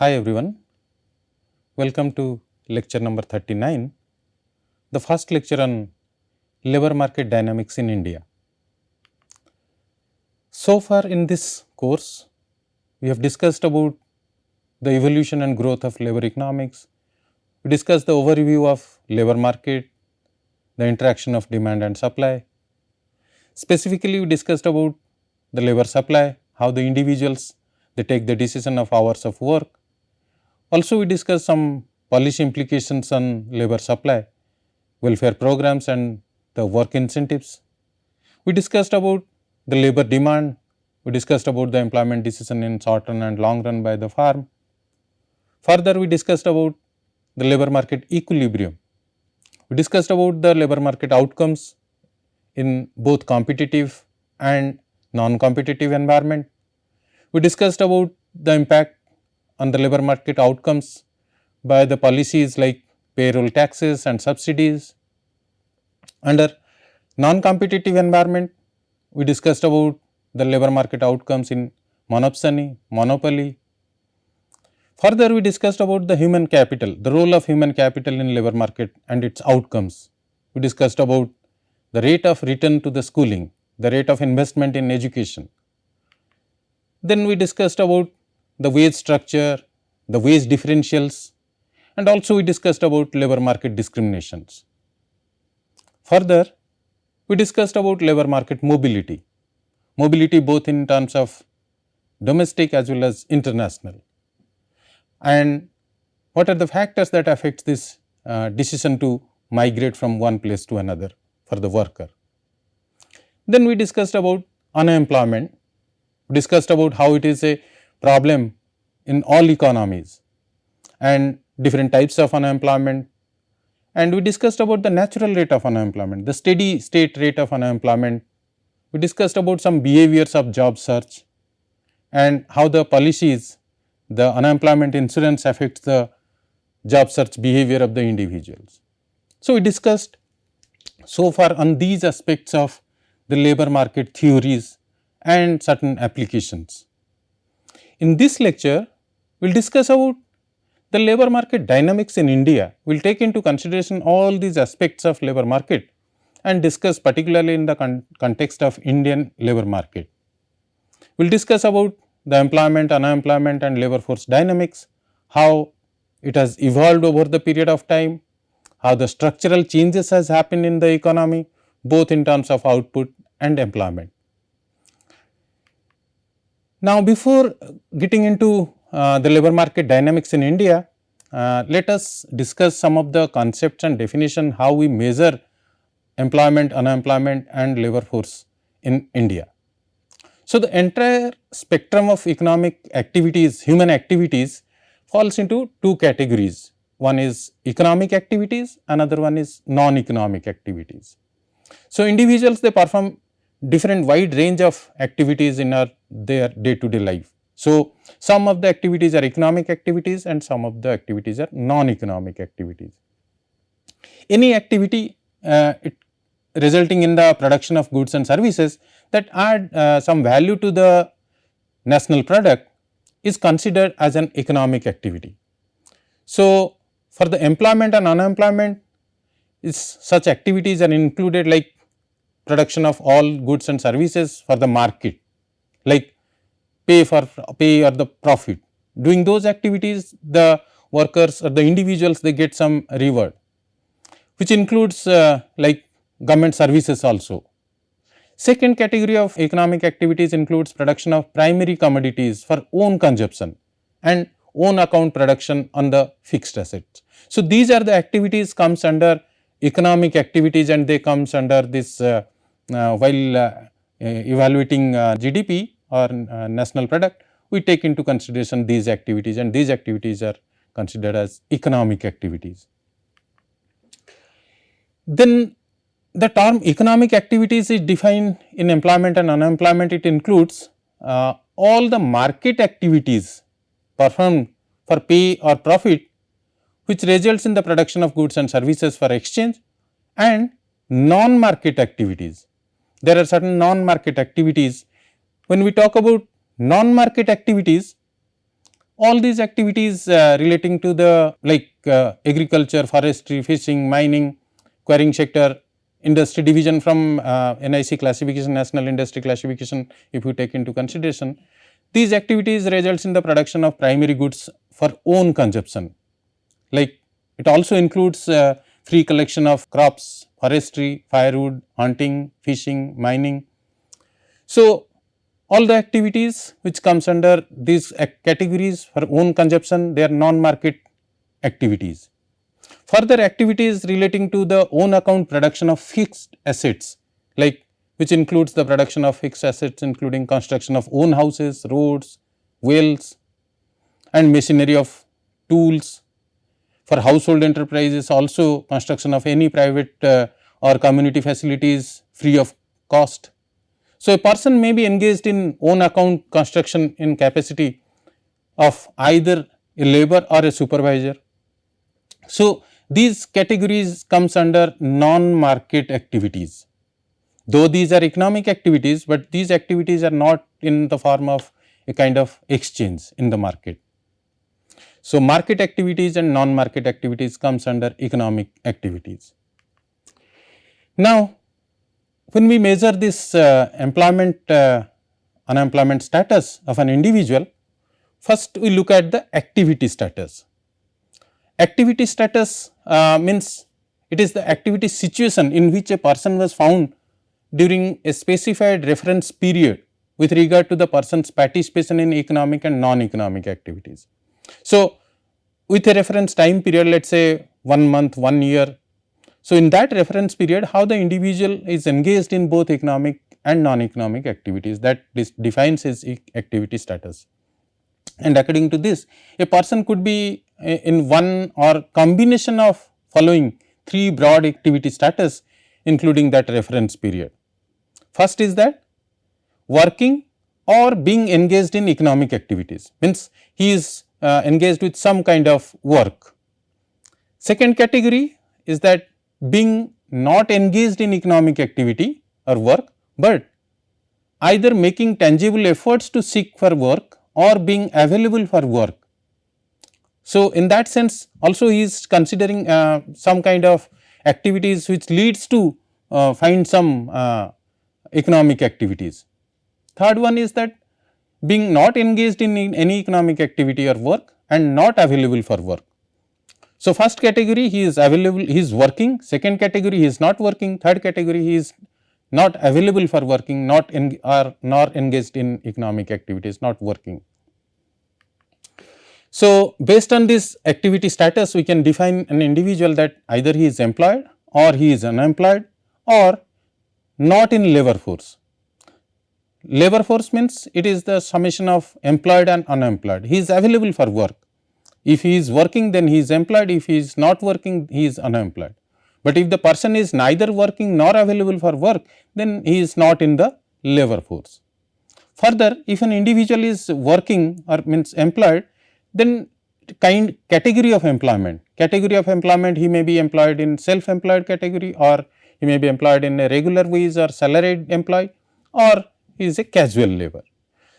Hi everyone, welcome to lecture number 39, the first lecture on labor market dynamics in India. So far in this course, we have discussed about the evolution and growth of labor economics. We discussed the overview of labor market, the interaction of demand and supply. Specifically, we discussed about the labor supply, how the individuals they take the decision of hours of work. Also, we discussed some policy implications on labor supply, welfare programs and the work incentives. We discussed about the labor demand, we discussed about the employment decision in short run and long run by the firm. Further, we discussed about the labor market equilibrium. We discussed about the labor market outcomes in both competitive and non-competitive environment. We discussed about the impact on the labor market outcomes by the policies like payroll taxes and subsidies. Under non-competitive environment, we discussed about the labor market outcomes in monopsony, monopoly. Further, we discussed about the human capital, the role of human capital in labor market and its outcomes. We discussed about the rate of return to the schooling, the rate of investment in education. Then we discussed about the wage structure, the wage differentials, and also we discussed about labor market discriminations. Further, we discussed about labor market mobility, mobility both in terms of domestic as well as international, and what are the factors that affect this decision to migrate from one place to another for the worker. Then we discussed about unemployment, discussed about how it is a problem in all economies and different types of unemployment, and we discussed about the natural rate of unemployment, the steady state rate of unemployment. We discussed about some behaviors of job search and how the policies, the unemployment insurance affects the job search behavior of the individuals. So, we discussed so far on these aspects of the labor market theories and certain applications. In this lecture, we will discuss about the labor market dynamics in India. We will take into consideration all these aspects of labor market and discuss particularly in the context of Indian labor market. We will discuss about the employment, unemployment and labor force dynamics, how it has evolved over the period of time, how the structural changes has happened in the economy both in terms of output and employment. Now, before getting into the labor market dynamics in India, let us discuss some of the concepts and definition how we measure employment, unemployment and labor force in India. So, the entire spectrum of economic activities, human activities falls into two categories. One is economic activities, another one is non-economic activities. So, individuals they perform different wide range of activities in their day-to-day life. So, some of the activities are economic activities and some of the activities are non-economic activities. Any activity resulting in the production of goods and services that add some value to the national product is considered as an economic activity. So, for the employment and unemployment, such activities are included like production of all goods and services for the market, like pay or the profit. Doing those activities, the workers or the individuals they get some reward, which includes like government services also. Second category of economic activities includes production of primary commodities for own consumption and own account production on the fixed assets. So, these are the activities comes under economic activities and they comes under this while evaluating GDP or national product, we take into consideration these activities and these activities are considered as economic activities. Then the term economic activities is defined in employment and unemployment. It includes all the market activities performed for pay or profit which results in the production of goods and services for exchange, and non-market activities. There are certain non-market activities. When we talk about non-market activities, All these activities relating to the agriculture, forestry, fishing, mining, quarrying sector, industry division from NIC classification, national industry classification, if you take into consideration, these activities results in the production of primary goods for own consumption. Like it also includes free collection of crops, forestry, firewood, hunting, fishing, mining. So all the activities which comes under these categories for own consumption, they are non-market activities. Further activities relating to the own account production of fixed assets, like which includes the production of fixed assets including construction of own houses, roads, wells and machinery of tools. For household enterprises also construction of any private or community facilities free of cost. So, a person may be engaged in own account construction in capacity of either a labor or a supervisor. So, these categories comes under non-market activities, though these are economic activities, but these activities are not in the form of a kind of exchange in the market. So, market activities and non-market activities comes under economic activities. Now, when we measure this employment unemployment status of an individual, first we look at the activity status. Activity status means it is the activity situation in which a person was found during a specified reference period with regard to the person's participation in economic and non-economic activities. So, with a reference time period, let us say 1 month, 1 year. So, in that reference period, how the individual is engaged in both economic and non-economic activities, that defines his activity status. And according to this, a person could be in one or combination of following 3 broad activity status including that reference period. First is that working or being engaged in economic activities, means he is engaged with some kind of work. Second category is that being not engaged in economic activity or work, but either making tangible efforts to seek for work or being available for work. So, in that sense also he is considering some kind of activities which leads to find some economic activities. Third one is that being not engaged in any economic activity or work and not available for work. So, first category he is available, he is working, second category he is not working, third category he is not available for working, not engaged in economic activities, not working. So, based on this activity status we can define an individual that either he is employed or he is unemployed or not in labor force. Labor force means it is the summation of employed and unemployed. He is available for work. If he is working, then he is employed. If he is not working, he is unemployed. But if the person is neither working nor available for work, then he is not in the labor force. Further, if an individual is working or means employed, then category of employment. Category of employment, he may be employed in self-employed category, or he may be employed in a regular wage or salaried employee, or he is a casual labor.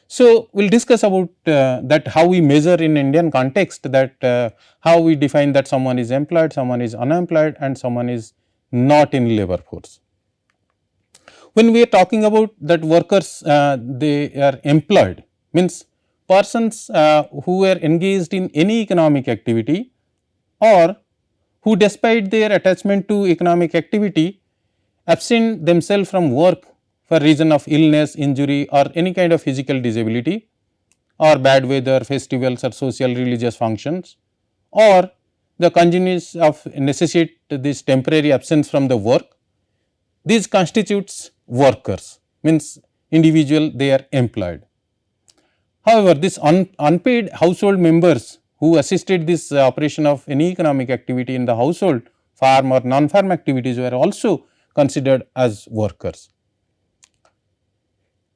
So, we will discuss about that how we measure in Indian context, that how we define that someone is employed, someone is unemployed and someone is not in labor force. When we are talking about that workers they are employed, means persons who are engaged in any economic activity or who despite their attachment to economic activity absent themselves from work for reason of illness, injury or any kind of physical disability or bad weather, festivals or social religious functions, or the convenience of necessitate this temporary absence from the work, these constitutes workers, means individual they are employed. However, this unpaid household members who assisted this operation of any economic activity in the household, farm or non-farm activities, were also considered as workers.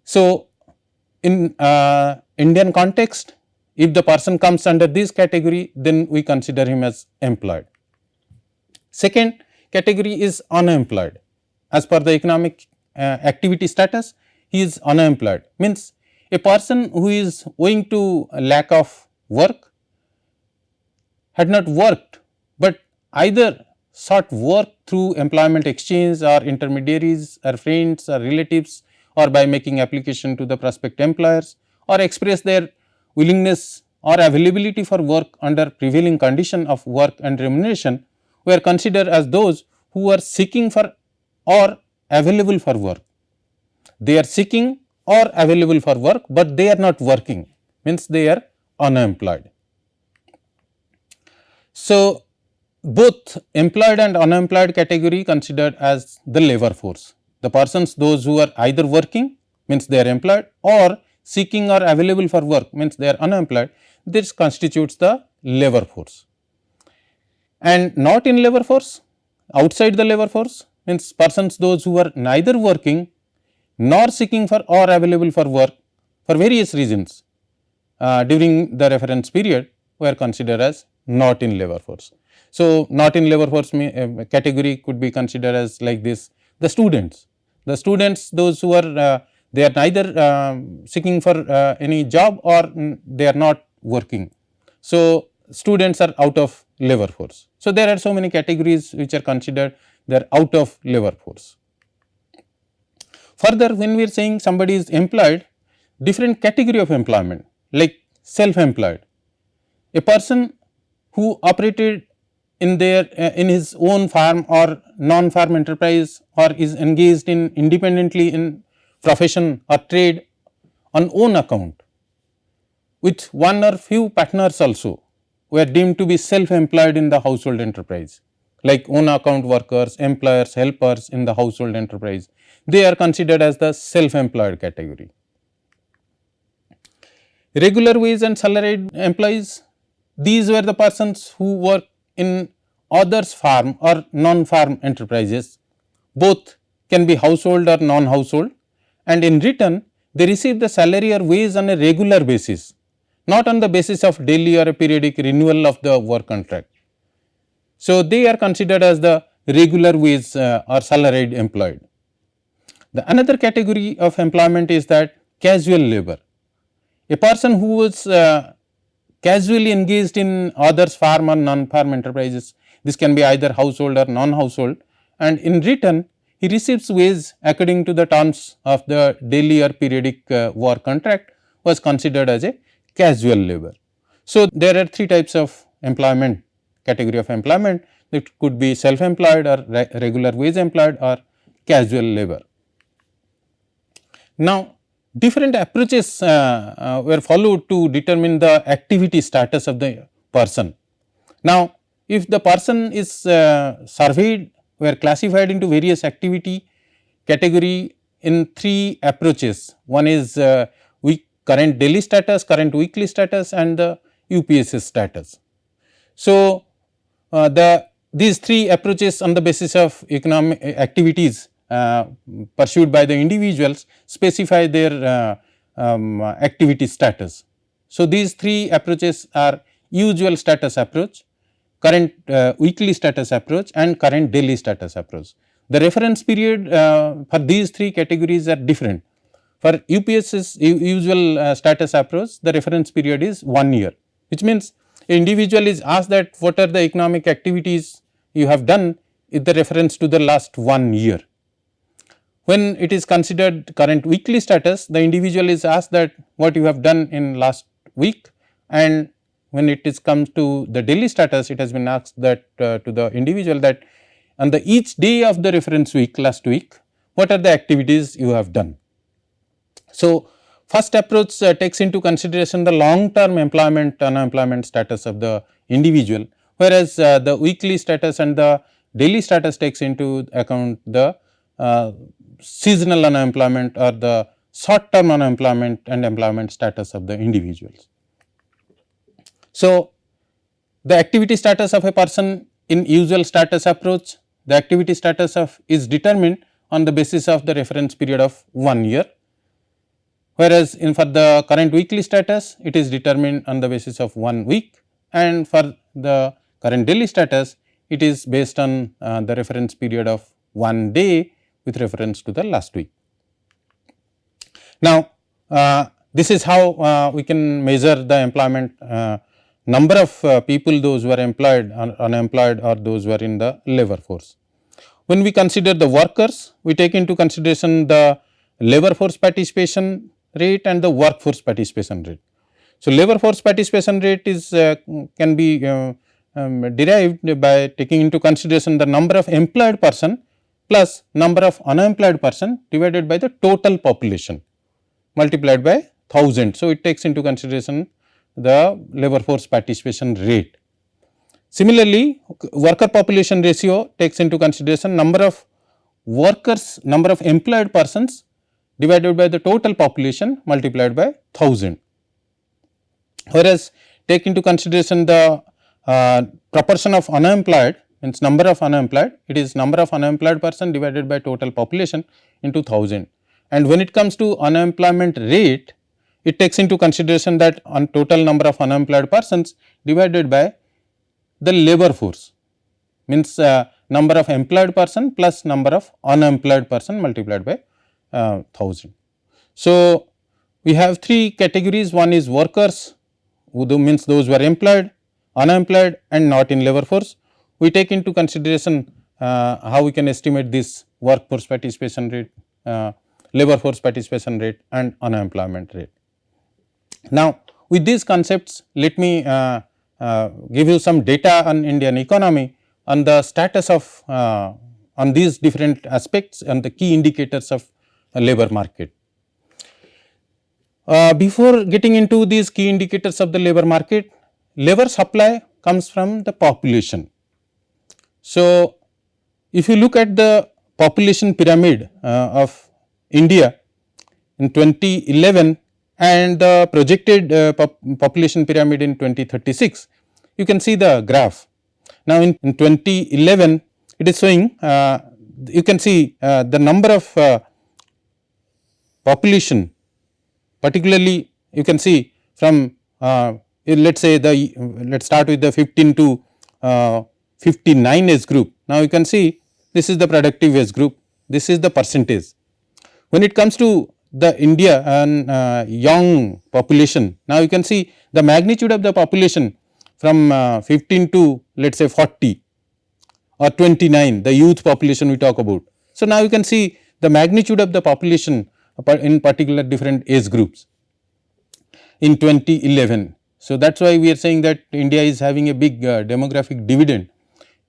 So, in Indian context, if the person comes under this category, then we consider him as employed. Second category is unemployed. As per the economic activity status, he is unemployed, means a person who is owing to a lack of work had not worked, but either sought work through employment exchange or intermediaries or friends or relatives, or by making application to the prospect employers, or express their willingness or availability for work under prevailing condition of work and remuneration, were considered as those who were seeking for or available for work. They are seeking or available for work, but they are not working, means they are unemployed. So, both employed and unemployed category considered as the labor force. The persons, those who are either working, means they are employed, or seeking or available for work, means they are unemployed, this constitutes the labor force. And not in labor force, outside the labor force, means persons, those who are neither working nor seeking for or available for work for various reasons during the reference period, were considered as not in labor force. So, not in labor force category could be considered as like this: the students, those who are they are neither seeking for any job, or they are not working. So, students are out of labor force. So, there are so many categories which are considered they are out of labor force. Further, when we are saying somebody is employed, different category of employment, like self-employed, a person who operated in his own farm or non-farm enterprise, or is engaged in independently in profession or trade on own account, with one or few partners also, were deemed to be self-employed in the household enterprise, like own account workers, employers, helpers in the household enterprise. They are considered as the self-employed category. Regular wage and salaried employees, these were the persons who work in others' farm or non-farm enterprises. Both can be household or non-household, and in return they receive the salary or wage on a regular basis, not on the basis of daily or a periodic renewal of the work contract. So, they are considered as the regular wage or salaried employed. The another category of employment is that casual labor. A person who is casually engaged in others' farm or non-farm enterprises, this can be either household or non-household, and in return he receives wage according to the terms of the daily or periodic work contract, was considered as a casual labor. So, there are three types of employment, category of employment. It could be self-employed, or regular wage employed, or casual labor. Now, different approaches were followed to determine the activity status of the person. Now, if the person is surveyed, were classified into various activity category in three approaches. One is current daily status, current weekly status, and the UPSS status. So, these three approaches on the basis of economic activities pursued by the individuals specify their activity status. So, these three approaches are usual status approach, current weekly status approach, and current daily status approach. The reference period for these three categories are different. For UPSS usual status approach, the reference period is 1 year, which means individual is asked that what are the economic activities you have done with the reference to the last 1 year. When it is considered current weekly status, the individual is asked that what you have done in last week, and when it is comes to the daily status, it has been asked that to the individual that on the each day of the reference week, last week, what are the activities you have done. So, first approach takes into consideration the long term employment unemployment status of the individual, whereas the weekly status and the daily status takes into account the seasonal unemployment or the short term unemployment and employment status of the individuals. So, the activity status of a person in usual status approach, the activity status of is determined on the basis of the reference period of 1 year, whereas in for the current weekly status it is determined on the basis of 1 week, and for the current daily status it is based on the reference period of 1 day with reference to the last week. Now, this is how we can measure the employment number of people, those who are employed, unemployed, or those who are in the labor force. When we consider the workers, we take into consideration the labor force participation rate and the workforce participation rate. So, labor force participation rate is can be derived by taking into consideration the number of employed person plus number of unemployed person divided by the total population multiplied by 1000. So, it takes into consideration the labor force participation rate. Similarly, worker population ratio takes into consideration number of workers, number of employed persons divided by the total population multiplied by 1000. Whereas, take into consideration the proportion of unemployed, means number of unemployed, it is number of unemployed person divided by total population into 1000. And when it comes to unemployment rate, it takes into consideration that on total number of unemployed persons divided by the labor force, means number of employed person plus number of unemployed person multiplied by 1000. So, we have three categories. One is workers, who means those who are employed, unemployed, and not in labor force. We take into consideration how we can estimate this workforce participation rate, labor force participation rate, and unemployment rate. Now, with these concepts, let me give you some data on Indian economy, on the status of on these different aspects and the key indicators of labor market. Before getting into these key indicators of the labor market, labor supply comes from the population. So, if you look at the population pyramid of India in 2011 and the projected population pyramid in 2036, you can see the graph. Now, in 2011, it is showing, you can see the number of population, particularly you can see from let us say let us start with the 15 to 59 age group. Now, you can see this is the productive age group, this is the percentage. When it comes to the India and young population, now you can see the magnitude of the population from 15 to let us say 40 or 29, the youth population we talk about. So, now you can see the magnitude of the population in particular different age groups in 2011. So, that is why we are saying that India is having a big demographic dividend,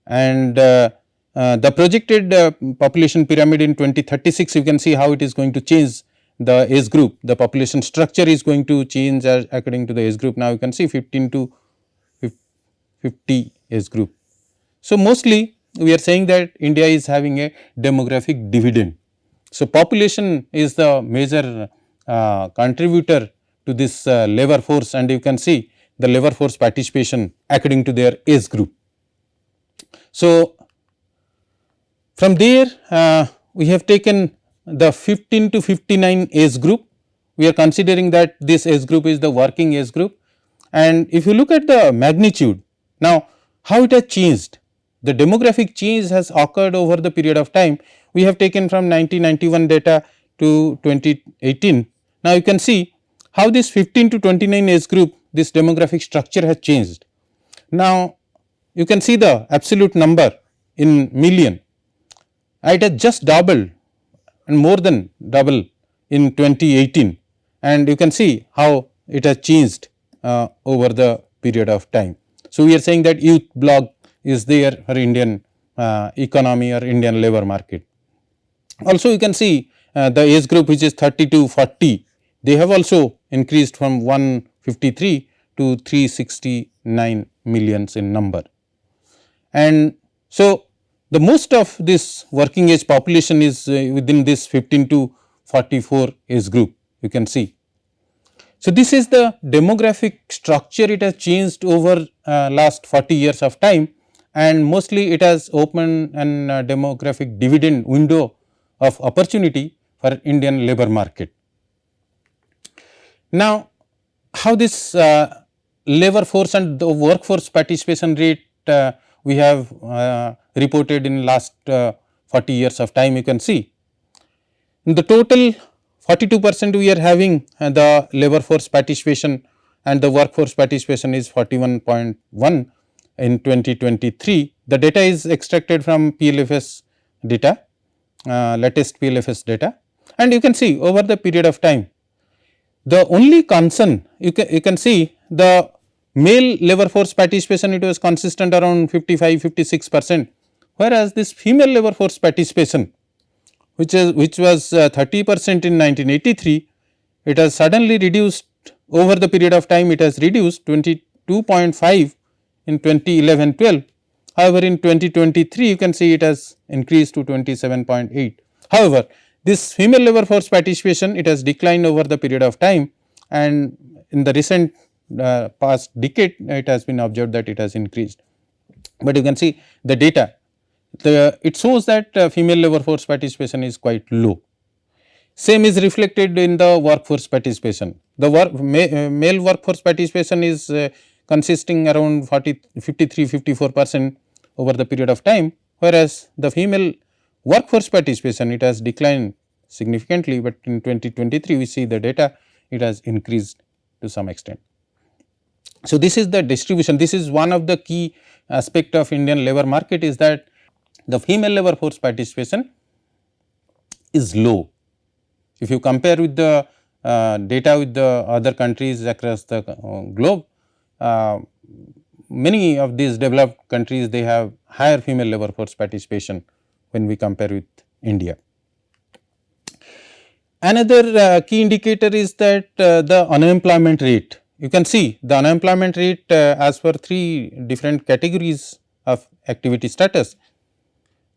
and the projected population pyramid in 2036, you can see how it is going to change the age group. The population structure is going to change according to the age group. Now, you can see 15 to 50 age group. So, mostly we are saying that India is having a demographic dividend. So, population is the major contributor to this labor force, and you can see the labor force participation according to their age group. So, from there we have taken the 15 to 59 age group. We are considering that this age group is the working age group, and if you look at the magnitude, now how it has changed, the demographic change has occurred over the period of time. We have taken from 1991 data to 2018. Now, you can see how this 15 to 29 age group, this demographic structure has changed. Now, you can see the absolute number in million, it has just doubled and more than double in 2018, and you can see how it has changed over the period of time. So, we are saying that youth bloc is there for Indian economy or Indian labor market. Also, you can see the age group which is 30 to 40, they have also increased from 153 to 369 millions in number. And so, the most of this working age population is within this 15 to 44 age group, you can see. So, this is the demographic structure, it has changed over last 40 years of time, and mostly it has opened an demographic dividend window of opportunity for Indian labor market. Now, how this labor force and the workforce participation rate we have reported in last 40 years of time, you can see. In the total 42% we are having the labor force participation, and the workforce participation is 41.1 in 2023. The data is extracted from PLFS data, latest PLFS data, and you can see over the period of time, the only concern you can see the male labor force participation, it was consistent around 55-56%, whereas this female labor force participation, which was 30% in 1983, it has suddenly reduced over the period of time. It has reduced 22.5 in 2011-12. However, in 2023 you can see it has increased to 27.8. However, this female labor force participation, it has declined over the period of time, and in the recent past decade it has been observed that it has increased. But you can see the data, it shows that female labor force participation is quite low. Same is reflected in the workforce participation. The male workforce participation is consisting around 53-54% over the period of time, whereas the female workforce participation, it has declined significantly, but in 2023 we see the data, it has increased to some extent. So, this is the distribution. This is one of the key aspect of Indian labor market, is that the female labor force participation is low. If you compare with the data with the other countries across the globe, many of these developed countries, they have higher female labor force participation when we compare with India. Another key indicator is that the unemployment rate. You can see the unemployment rate as per three different categories of activity status.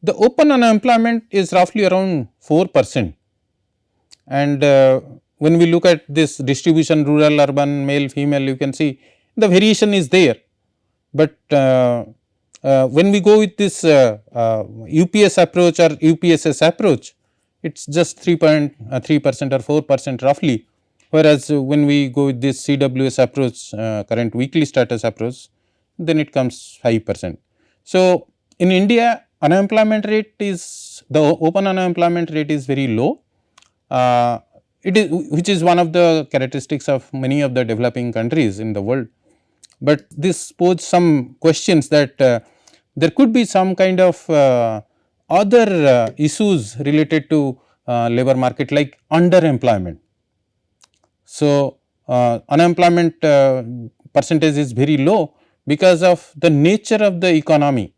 The open unemployment is roughly around 4%, and when we look at this distribution, rural, urban, male, female, you can see the variation is there. But when we go with this UPS approach or UPSS approach, it is just 3.3% or 4% roughly, whereas when we go with this CWS approach, current weekly status approach, then it comes 5%. So, in India, unemployment rate is, the open unemployment rate is very low, which is one of the characteristics of many of the developing countries in the world. But this poses some questions that there could be some kind of other issues related to labor market, like underemployment. So, unemployment percentage is very low because of the nature of the economy.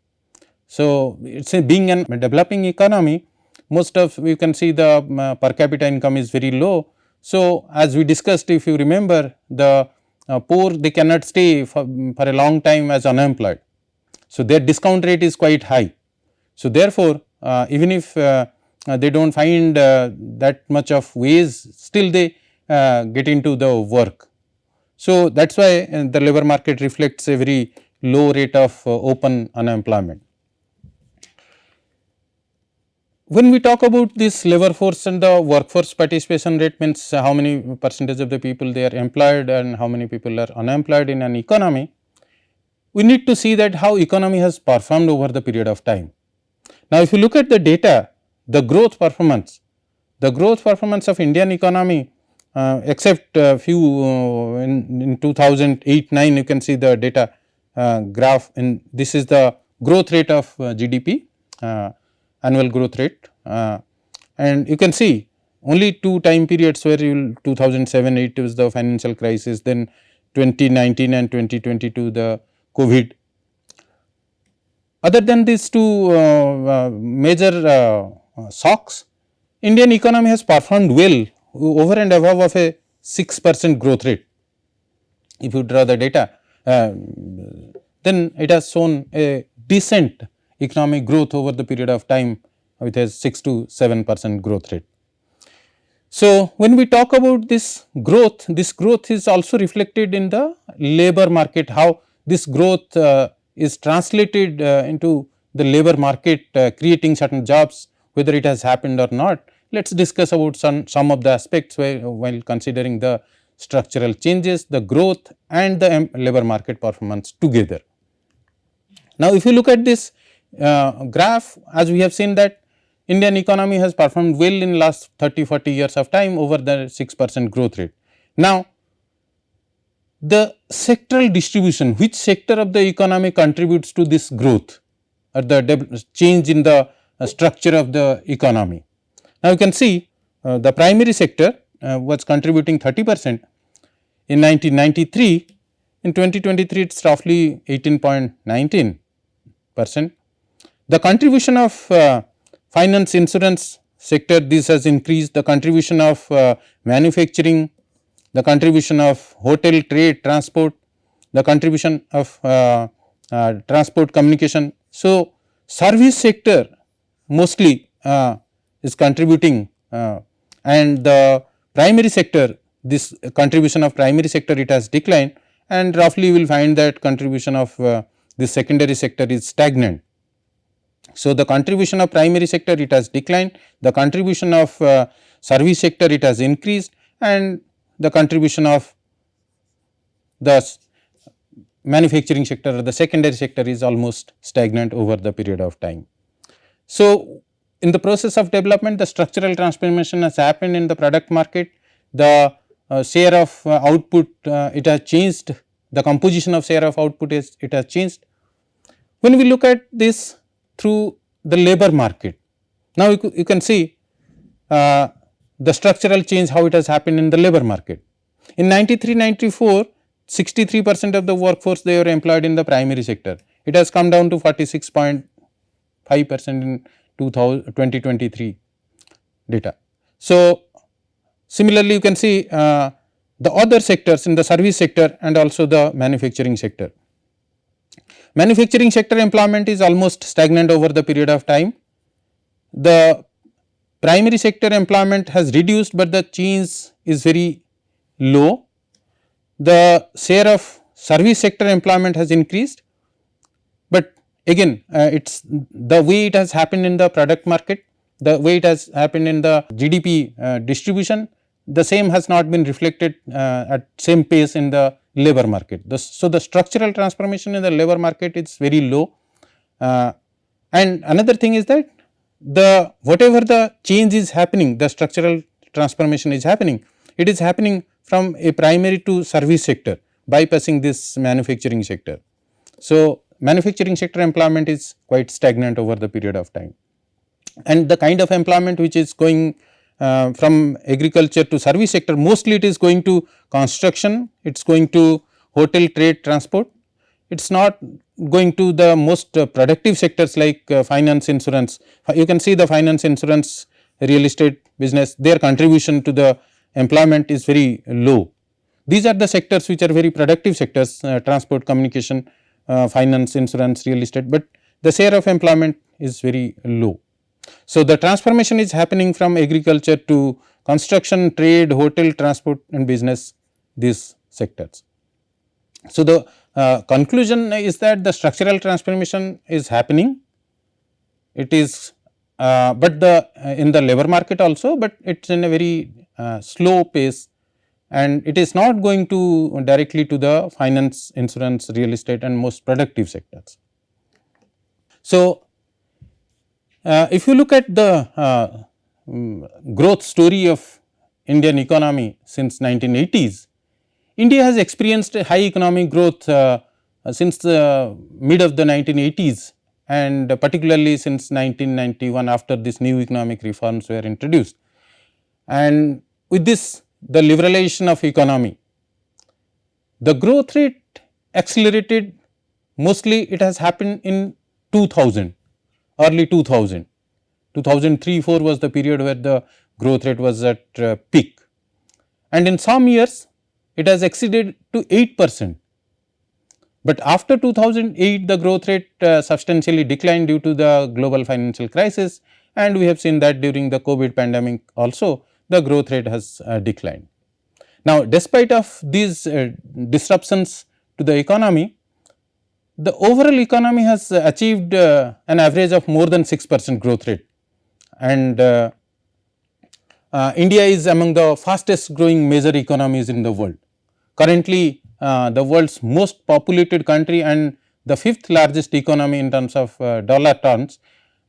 So, it is being a developing economy, most of you can see the per capita income is very low. So, as we discussed, if you remember, the poor, they cannot stay for a long time as unemployed. So, their discount rate is quite high. So, therefore, even if they do not find that much of ways, still they get into the work. So, that is why the labor market reflects a very low rate of open unemployment. When we talk about this labor force and the workforce participation rate, means how many percentage of the people they are employed and how many people are unemployed in an economy, we need to see that how economy has performed over the period of time. Now, if you look at the data, the growth performance of Indian economy, except few in 2008-9, you can see the data graph, and this is the growth rate of GDP, annual growth rate, and you can see only two time periods where 2007-8 was the financial crisis, then 2019 and 2022 the COVID. Other than these two major shocks, Indian economy has performed well over and above of a 6% growth rate. If you draw the data, then it has shown a decent economic growth over the period of time with a 6 to 7% growth rate. So, when we talk about this growth is also reflected in the labor market, how this growth is translated into the labor market, creating certain jobs, whether it has happened or not. Let us discuss about some of the aspects while considering the structural changes, the growth and the labor market performance together. Now, if you look at this graph, as we have seen that Indian economy has performed well in last 30-40 years of time over the 6% growth rate. Now, the sectoral distribution, which sector of the economy contributes to this growth or the change in the structure of the economy. Now, you can see the primary sector was contributing 30% in 1993. In 2023, it is roughly 18.19%. The contribution of finance, insurance sector, this has increased. The contribution of manufacturing, the contribution of hotel, trade, transport, the contribution of transport, communication. So, service sector mostly is contributing, and the primary sector, this contribution of primary sector, it has declined, and roughly you will find that contribution of this secondary sector is stagnant. So, the contribution of primary sector, it has declined, the contribution of service sector, it has increased, and the contribution of the manufacturing sector or the secondary sector is almost stagnant over the period of time. So, in the process of development, the structural transformation has happened in the product market. The share of output, it has changed, the composition of share of output is, it has changed. When we look at this through the labor market, now you can see the structural change, how it has happened in the labor market. In 93-94, 63% of the workforce, they were employed in the primary sector. It has come down to 46.5% in 2023 data. So, similarly, you can see the other sectors in the service sector and also the manufacturing sector. Manufacturing sector employment is almost stagnant over the period of time. The primary sector employment has reduced, but the change is very low. The share of service sector employment has increased, but again it is the way it has happened in the product market, the way it has happened in the GDP distribution, the same has not been reflected at same pace in the labor market. So, the structural transformation in the labor market is very low, and another thing is that the whatever the change is happening, the structural transformation is happening, it is happening from a primary to service sector, bypassing this manufacturing sector. So, manufacturing sector employment is quite stagnant over the period of time, and the kind of employment which is going from agriculture to service sector, mostly it is going to construction, it is going to hotel, trade, transport. It is not going to the most productive sectors like finance, insurance. You can see the finance, insurance, real estate business, their contribution to the employment is very low. These are the sectors which are very productive sectors, transport, communication, finance, insurance, real estate, but the share of employment is very low. So, the transformation is happening from agriculture to construction, trade, hotel, transport and business, these sectors. So, the conclusion is that the structural transformation is happening, it is but the in the labor market also, but it is in a very slow pace, and it is not going to directly to the finance, insurance, real estate and most productive sectors. So, if you look at the growth story of Indian economy since 1980s, India has experienced a high economic growth since the mid of the 1980s, and particularly since 1991 after this new economic reforms were introduced. And with this, the liberalization of economy, the growth rate accelerated. Mostly it has happened in 2000, early 2000, 2003-4 was the period where the growth rate was at peak, and in some years it has exceeded to 8%. But after 2008 the growth rate substantially declined due to the global financial crisis, and we have seen that during the COVID pandemic also the growth rate has declined. Now, despite of these disruptions to the economy, the overall economy has achieved an average of more than 6% growth rate, and India is among the fastest growing major economies in the world. Currently, the world's most populated country and the 5th largest economy in terms of dollar terms,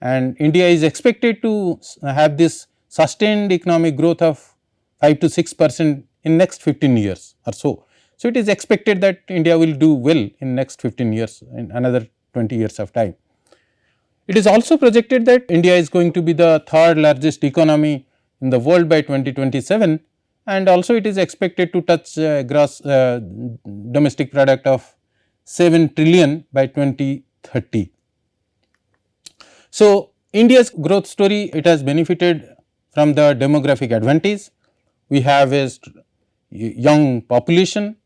and India is expected to have this sustained economic growth of 5 to 6% in next 15 years or so. So, it is expected that India will do well in next 15 years, in another 20 years of time. It is also projected that India is going to be the third largest economy in the world by 2027, and also it is expected to touch gross domestic product of 7 trillion by 2030. So, India's growth story, it has benefited from the demographic advantage. We have a young population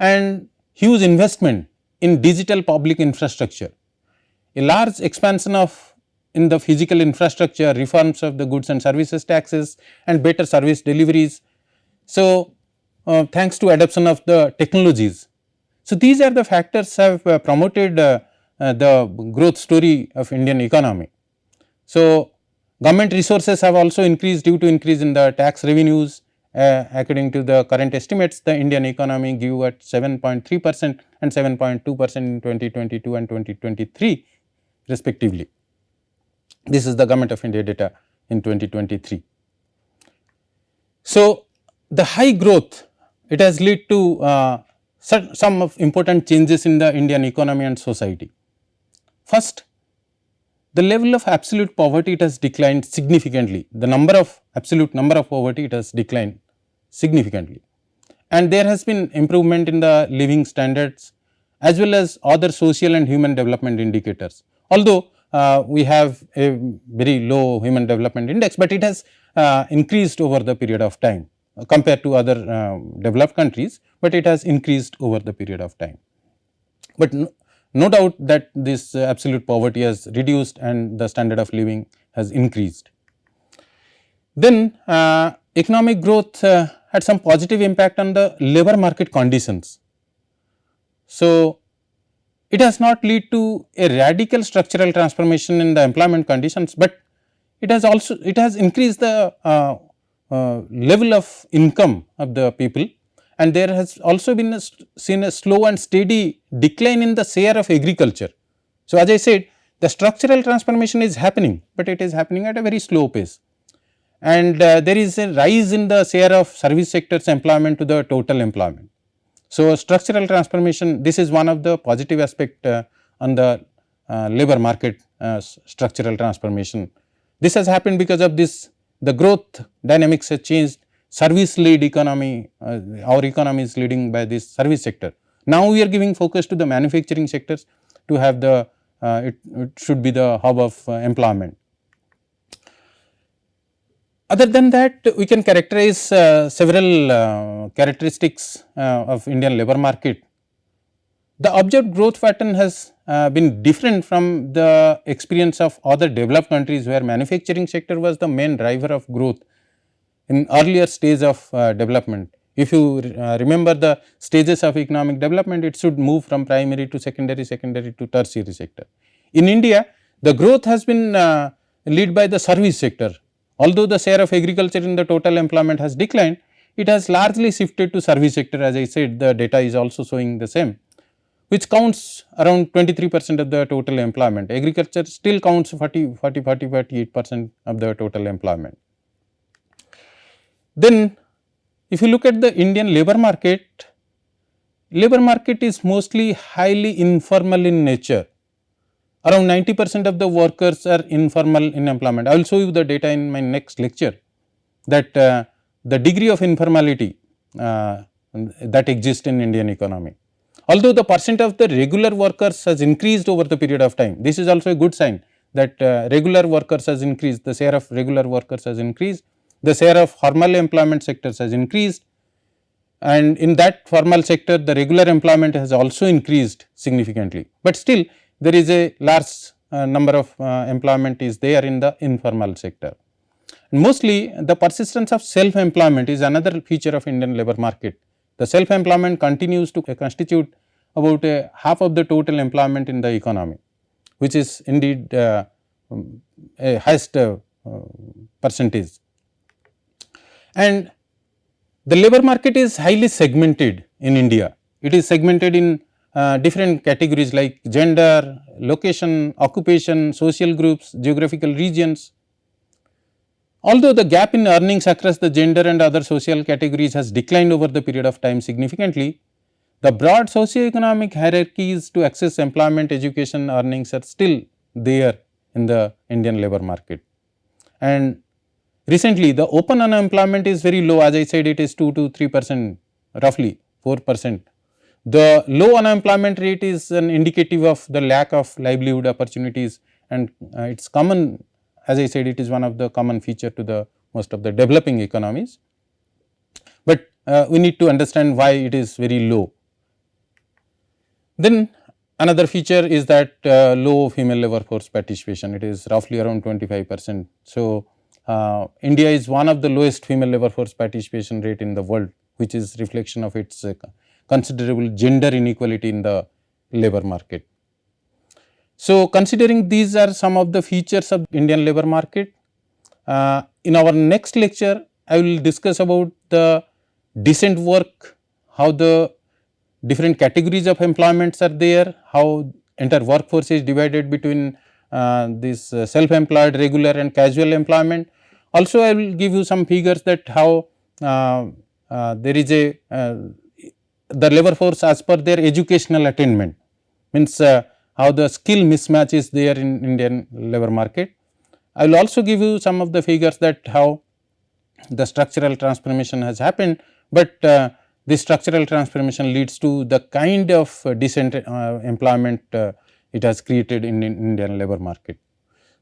and huge investment in digital public infrastructure. A large expansion of in the physical infrastructure, reforms of the goods and services taxes and better service deliveries. So, thanks to adoption of the technologies. So, these are the factors have promoted the growth story of Indian economy. So, government resources have also increased due to increase in the tax revenues. According to the current estimates, the Indian economy grew at 7.3% and 7.2% in 2022 and 2023 respectively. This is the Government of India data in 2023. So, the high growth, it has led to some of important changes in the Indian economy and society. First, the level of absolute poverty, it has declined significantly. The absolute number of poverty, it has declined significantly, and there has been improvement in the living standards as well as other social and human development indicators. Although we have a very low human development index, but it has increased over the period of time compared to other developed countries, but it has increased over the period of time. But no doubt that this absolute poverty has reduced and the standard of living has increased. Then economic growth had some positive impact on the labor market conditions. So, it has not led to a radical structural transformation in the employment conditions, but it has increased the level of income of the people, and there has also been seen a slow and steady decline in the share of agriculture. So, as I said, the structural transformation is happening, but it is happening at a very slow pace, and there is a rise in the share of service sector's employment to the total employment. So, structural transformation, this is one of the positive aspect on the labor market structural transformation. This has happened because of this, the growth dynamics has changed, service led economy, our economy is leading by this service sector. Now, we are giving focus to the manufacturing sectors to have the, it should be the hub of employment. Other than that, we can characterize several characteristics of Indian labor market. The observed growth pattern has been different from the experience of other developed countries, where manufacturing sector was the main driver of growth in earlier stage of development. If you remember the stages of economic development, it should move from primary to secondary, secondary to tertiary sector. In India, the growth has been led by the service sector. Although the share of agriculture in the total employment has declined, it has largely shifted to service sector. As I said, the data is also showing the same, which counts around 23% of the total employment. Agriculture still counts 48% of the total employment. Then, if you look at the Indian labor market is mostly highly informal in nature. Around 90% of the workers are informal in employment. I will show you the data in my next lecture, that the degree of informality that exists in Indian economy. Although the percent of the regular workers has increased over the period of time, this is also a good sign that regular workers has increased, the share of regular workers has increased, the share of formal employment sectors has increased, and in that formal sector the regular employment has also increased significantly, but still there is a large number of employment is there in the informal sector. And mostly the persistence of self-employment is another feature of Indian labor market. The self-employment continues to constitute about half of the total employment in the economy, which is indeed a highest percentage. And the labor market is highly segmented in India. It is segmented in different categories like gender, location, occupation, social groups, geographical regions. Although the gap in earnings across the gender and other social categories has declined over the period of time significantly, the broad socio-economic hierarchies to access employment, education, earnings are still there in the Indian labor market. And recently, the open unemployment is very low. As I said, it is 2 to 3%, roughly 4%. The low unemployment rate is an indicative of the lack of livelihood opportunities, and it is common. As I said, it is one of the common feature to the most of the developing economies, but we need to understand why it is very low. Then another feature is that low female labor force participation, it is roughly around 25%. So, India is one of the lowest female labor force participation rate in the world, which is reflection of its considerable gender inequality in the labor market. So, considering these are some of the features of Indian labor market, in our next lecture I will discuss about the decent work, how the different categories of employments are there, how entire workforce is divided between this self-employed, regular and casual employment. Also I will give you some figures that how there is a the labor force as per their educational attainment, means how the skill mismatch is there in Indian labor market. I will also give you some of the figures that how the structural transformation has happened, but this structural transformation leads to the kind of decent employment it has created in Indian labor market.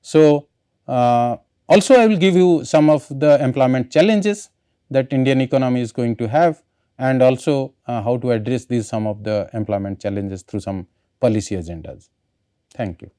So, also I will give you some of the employment challenges that Indian economy is going to have, and also how to address these some of the employment challenges through some policy agendas. Thank you.